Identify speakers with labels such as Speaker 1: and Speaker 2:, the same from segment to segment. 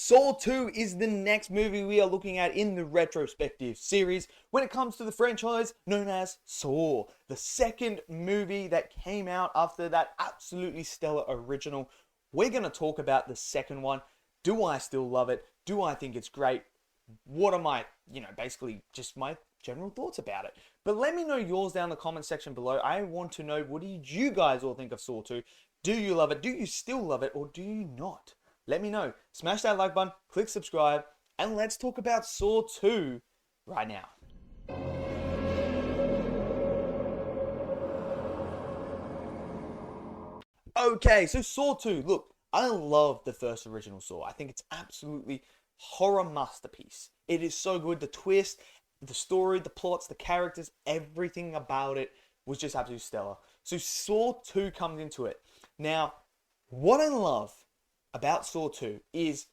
Speaker 1: Saw 2 is the next movie we are looking at in the Retrospective series when it comes to the franchise known as Saw, the second movie that came out after that absolutely stellar original. We're going to talk about the second one. Do I still love it? Do I think it's great? What are my, basically just my general thoughts about it? But let me know yours down in the comment section below. I want to know, what did you guys all think of Saw 2? Do you love it? Do you still love it? Or do you not? Let me know. Smash that like button, click subscribe, and let's talk about Saw 2 right now. Okay, so Saw 2. Look, I love the first original Saw. I think it's absolutely horror masterpiece. It is so good. The twist, the story, the plots, the characters, everything about it was just absolutely stellar. So Saw 2 comes into it. Now, what I love about Saw 2 is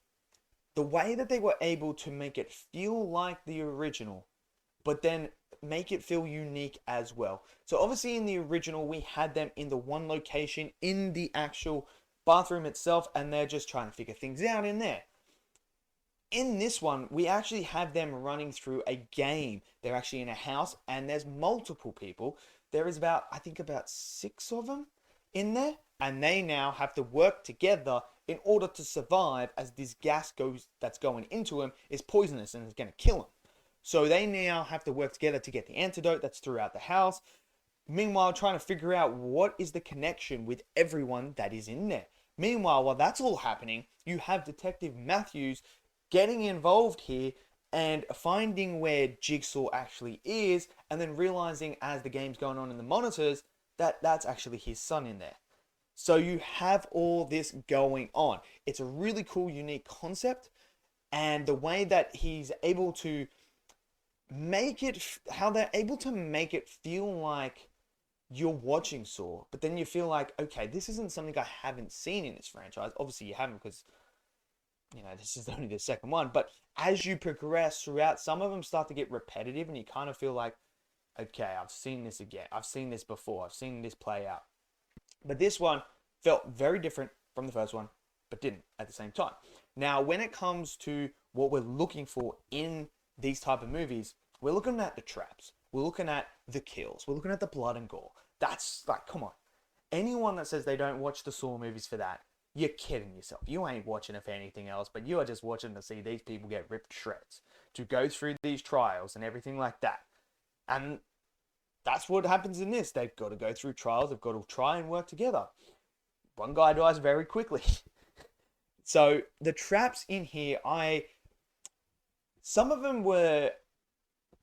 Speaker 1: the way that they were able to make it feel like the original, but then make it feel unique as well. So obviously in the original, we had them in the one location in the actual bathroom itself, and they're just trying to figure things out in there. In this one, we actually have them running through a game. They're actually in a house, and there's multiple people. There is about, I think about 6 of them in there, and they now have to work together in order to survive, as this gas that's going into him is poisonous and is going to kill him. So they now have to work together to get the antidote that's throughout the house. Meanwhile, trying to figure out what is the connection with everyone that is in there. Meanwhile, while that's all happening, you have Detective Matthews getting involved here and finding where Jigsaw actually is, and then realizing as the game's going on in the monitors that that's actually his son in there. So you have all this going on. It's a really cool, unique concept, and the way that he's able to make it, how they're able to make it feel like you're watching Saw, but then you feel like, okay, this isn't something I haven't seen in this franchise. Obviously you haven't, because this is only the second one, but as you progress throughout, some of them start to get repetitive, and you kind of feel like, okay, I've seen this again. I've seen this before. I've seen this play out. But this one felt very different from the first one, but didn't at the same time. Now, when it comes to what we're looking for in these type of movies, we're looking at the traps. We're looking at the kills. We're looking at the blood and gore. That's like, come on. Anyone that says they don't watch the Saw movies for that, you're kidding yourself. You ain't watching it for anything else, but you are just watching to see these people get ripped to shreds, to go through these trials and everything like that. And that's what happens in this. They've got to go through trials. They've got to try and work together. One guy dies very quickly. So the traps in here, some of them were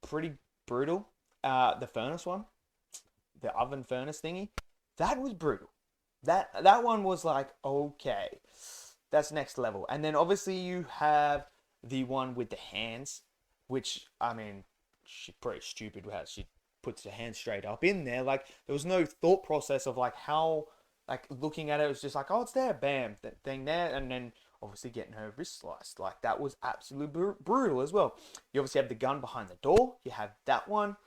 Speaker 1: pretty brutal. The furnace one, the oven furnace thingy, that was brutal. That one was like, okay, that's next level. And then obviously you have the one with the hands, which, I mean, she's pretty stupid how she puts her hand straight up in there. Like, there was no thought process of like how, like, looking at it, it was just like, oh, it's there, bam, that thing there, and then obviously getting her wrist sliced. Like, that was absolutely brutal as well. You obviously have the gun behind the door. You have that one.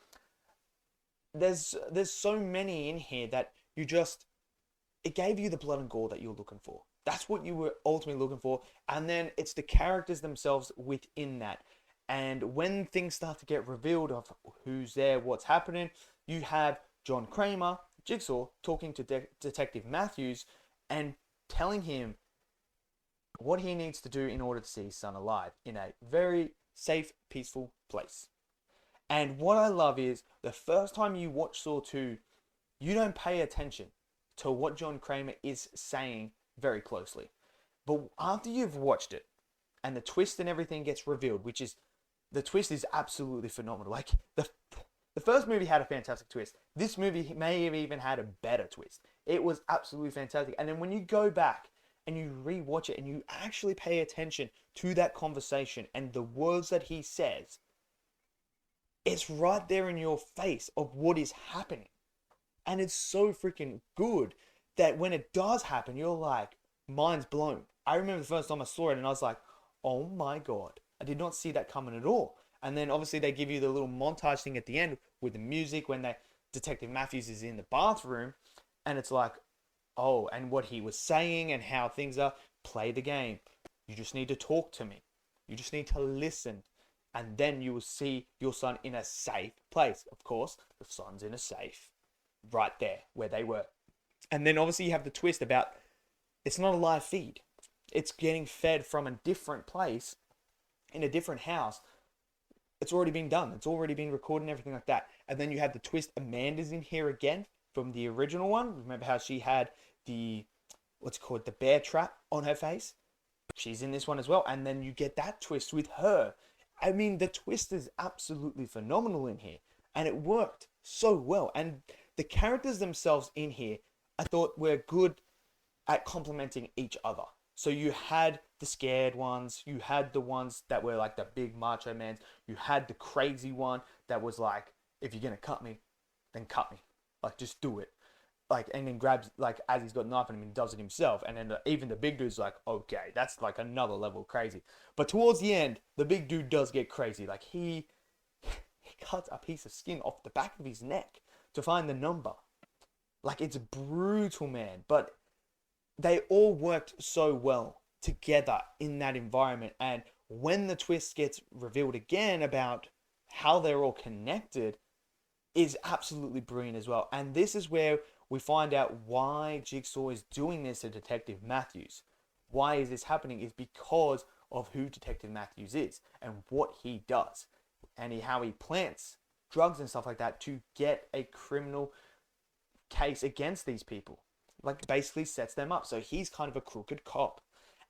Speaker 1: There's so many in here that it gave you the blood and gore that you were looking for. That's what you were ultimately looking for. And then it's the characters themselves within that. And when things start to get revealed of who's there, what's happening, you have John Kramer, Jigsaw, talking to Detective Matthews and telling him what he needs to do in order to see his son alive in a very safe, peaceful place. And what I love is, the first time you watch Saw 2, you don't pay attention to what John Kramer is saying very closely. But after you've watched it, and the twist and everything gets revealed, the twist is absolutely phenomenal. Like, the first movie had a fantastic twist. This movie may have even had a better twist. It was absolutely fantastic. And then when you go back and you rewatch it and you actually pay attention to that conversation and the words that he says, it's right there in your face of what is happening. And it's so freaking good that when it does happen, you're like, mind's blown. I remember the first time I saw it and I was like, oh my God, I did not see that coming at all. And then obviously they give you the little montage thing at the end with the music when Detective Matthews is in the bathroom, and it's like, oh, and what he was saying and how things are. Play the game. You just need to talk to me. You just need to listen. And then you will see your son in a safe place. Of course, the son's in a safe right there where they were. And then obviously you have the twist about it's not a live feed. It's getting fed from a different place in a different house. It's already been done. It's already been recorded and everything like that. And then you have the twist. Amanda's in here again from the original one. Remember how she had the, what's it called, the bear trap on her face? She's in this one as well. And then you get that twist with her. I mean, the twist is absolutely phenomenal in here. And it worked so well. And the characters themselves in here, I thought were good at complementing each other. So you had the scared ones, you had the ones that were like the big macho men, you had the crazy one that was like, if you're gonna cut me, then cut me. Like, just do it. Like, and then grabs, like, as he's got a knife on him and does it himself. And then even the big dude's like, okay, that's like another level crazy. But towards the end, the big dude does get crazy. Like, he cuts a piece of skin off the back of his neck to find the number. Like, it's brutal, man. But they all worked so well together in that environment. And when the twist gets revealed again about how they're all connected, is absolutely brilliant as well. And this is where we find out why Jigsaw is doing this to Detective Matthews. Why is this happening? Is because of who Detective Matthews is and what he does, and how he plants drugs and stuff like that to get a criminal case against these people. Like, basically sets them up. So he's kind of a crooked cop.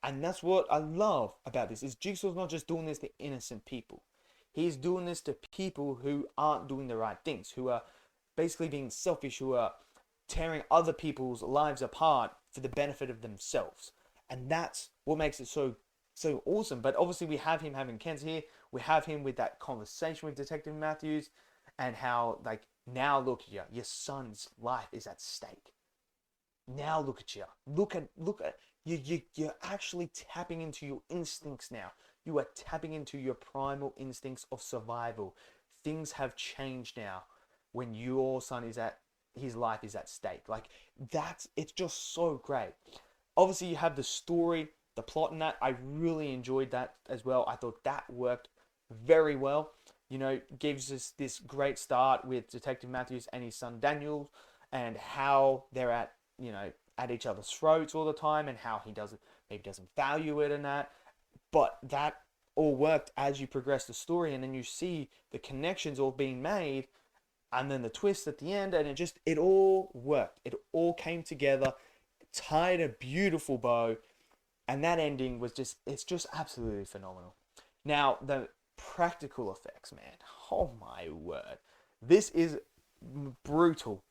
Speaker 1: And that's what I love about this, is Jigsaw's not just doing this to innocent people. He's doing this to people who aren't doing the right things, who are basically being selfish, who are tearing other people's lives apart for the benefit of themselves. And that's what makes it so awesome. But obviously we have him having Ken's here. We have him with that conversation with Detective Matthews, and how, like, now look at you, your son's life is at stake. Now look at you. Look at you're actually tapping into your instincts now. You are tapping into your primal instincts of survival. Things have changed now when your son is at, his life is at stake. Like, it's just so great. Obviously you have the story, the plot in that. I really enjoyed that as well. I thought that worked very well. You know, gives us this great start with Detective Matthews and his son Daniel, and how they're at, you know, at each other's throats all the time, and how he maybe doesn't value it and that. But that all worked as you progress the story, and then you see the connections all being made, and then the twist at the end, and it all worked. It all came together, tied a beautiful bow, and that ending was it's just absolutely phenomenal. Now, the practical effects, man. Oh my word. This is brutal.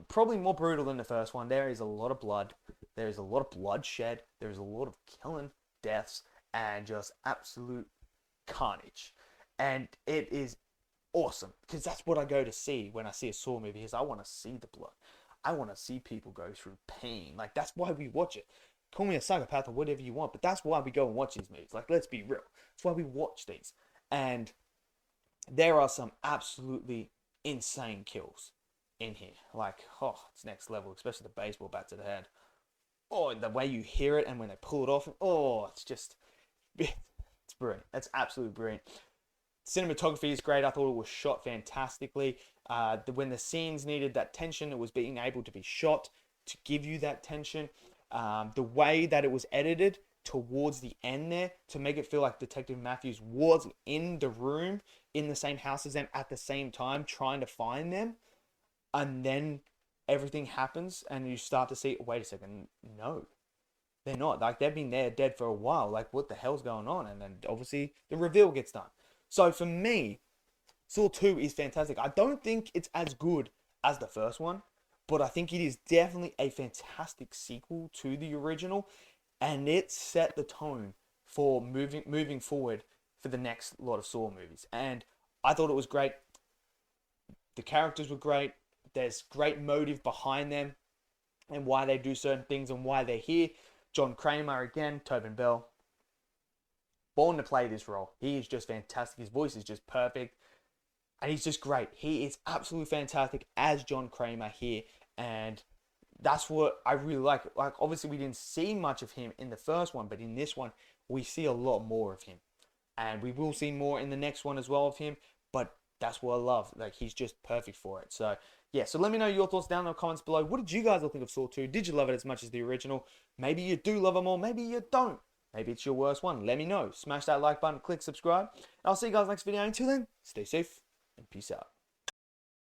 Speaker 1: Probably more brutal than the first one. There is a lot of blood. There is a lot of bloodshed. There is a lot of killing, deaths, and just absolute carnage. And it is awesome, because that's what I go to see when I see a Saw movie, is I want to see the blood. I want to see people go through pain. Like, that's why we watch it. Call me a psychopath or whatever you want, but that's why we go and watch these movies. Like, let's be real. That's why we watch these. And there are some absolutely insane kills in here. Like, oh, it's next level, especially the baseball bat to the head. Oh, the way you hear it and when they pull it off. Oh, it's just, it's brilliant. It's absolutely brilliant. Cinematography is great. I thought it was shot fantastically. When the scenes needed that tension, it was being able to be shot to give you that tension. The way that it was edited towards the end there, to make it feel like Detective Matthews was in the room, in the same house as them at the same time, trying to find them. And then everything happens and you start to see, wait a second, no, they're not. Like, they've been there dead for a while. Like, what the hell's going on? And then obviously the reveal gets done. So for me, Saw 2 is fantastic. I don't think it's as good as the first one, but I think it is definitely a fantastic sequel to the original, and it set the tone for moving forward for the next lot of Saw movies. And I thought it was great. The characters were great. There's great motive behind them and why they do certain things and why they're here. John Kramer again, Tobin Bell, born to play this role. He is just fantastic. His voice is just perfect. And he's just great. He is absolutely fantastic as John Kramer here. And that's what I really like. Like, obviously, we didn't see much of him in the first one, but in this one, we see a lot more of him. And we will see more in the next one as well of him. But that's what I love. Like, he's just perfect for it. So, yeah. So, let me know your thoughts down in the comments below. What did you guys all think of Saw 2? Did you love it as much as the original? Maybe you do love it more. Maybe you don't. Maybe it's your worst one. Let me know. Smash that like button, click subscribe. And I'll see you guys next video. Until then, stay safe and peace out.